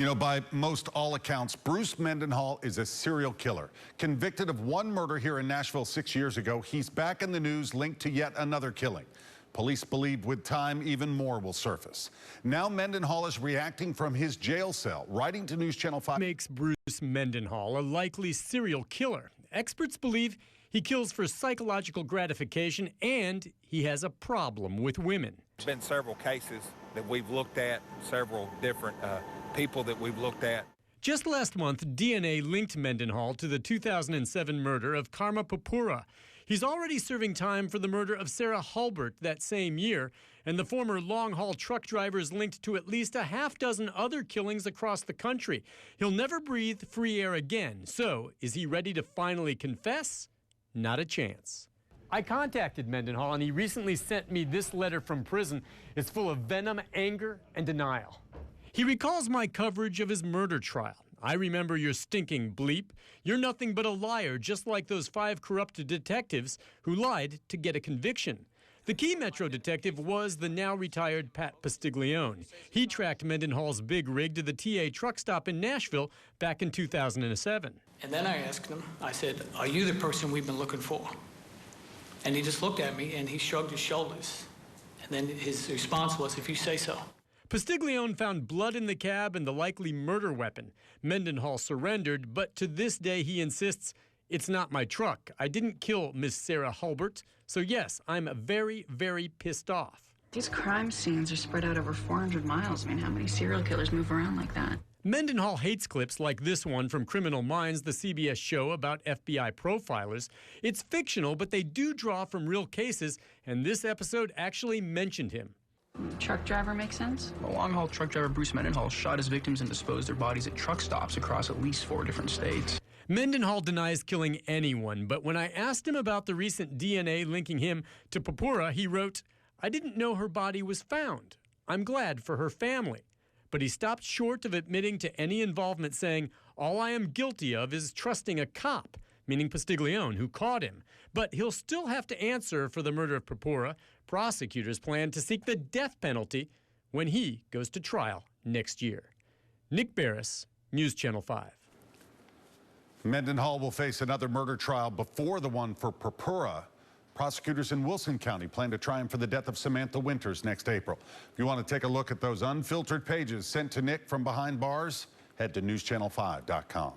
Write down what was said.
You know, by most all accounts, Bruce Mendenhall is a serial killer. Convicted of one murder here in Nashville 6 years ago, he's back in the news linked to yet another killing. Police believe with time, even more will surface. Now Mendenhall is reacting from his jail cell, writing to News Channel 5. Makes Bruce Mendenhall a likely serial killer. Experts believe he kills for psychological gratification and he has a problem with women. There's been several cases that we've looked at, several different people that we've looked at. Just last month, DNA linked Mendenhall to the 2007 murder of Karma Papura. He's already serving time for the murder of Sarah Hulbert that same year, and the former long-haul truck driver is linked to at least a half dozen other killings across the country. He'll never breathe free air again. So, is he ready to finally confess? Not a chance. I contacted Mendenhall, and he recently sent me this letter from prison. It's full of venom, anger, and denial. He recalls my coverage of his murder trial. I remember your stinking bleep. You're nothing but a liar, just like those 5 corrupt detectives who lied to get a conviction. The key Metro detective was the now retired Pat Pastiglione. He tracked Mendenhall's big rig to the TA truck stop in Nashville back in 2007. And then I asked him, I said, "Are you the person we've been looking for?" And he just looked at me and he shrugged his shoulders. And then his response was, "If you say so." Pastiglione found blood in the cab and the likely murder weapon. Mendenhall surrendered, but to this day he insists, "It's not my truck. I didn't kill Miss Sarah Hulbert." So yes, I'm very, very pissed off. These crime scenes are spread out over 400 miles. I mean, how many serial killers move around like that? Mendenhall hates clips like this one from Criminal Minds, the CBS show about FBI profilers. It's fictional, but they do draw from real cases, and this episode actually mentioned him. Truck driver makes sense? A long-haul truck driver, Bruce Mendenhall, shot his victims and disposed their bodies at truck stops across at least 4 different states. Mendenhall denies killing anyone, but when I asked him about the recent DNA linking him to Papura, he wrote, "I didn't know her body was found. I'm glad for her family." But he stopped short of admitting to any involvement, saying, "All I am guilty of is trusting a cop," meaning Pastiglione, who caught him. But he'll still have to answer for the murder of Papura. Prosecutors plan to seek the death penalty when he goes to trial next year. Nick Barris, News Channel 5. Mendenhall will face another murder trial before the one for Papura. Prosecutors in Wilson County plan to try him for the death of Samantha Winters next April. If you want to take a look at those unfiltered pages sent to Nick from behind bars, head to newschannel5.com.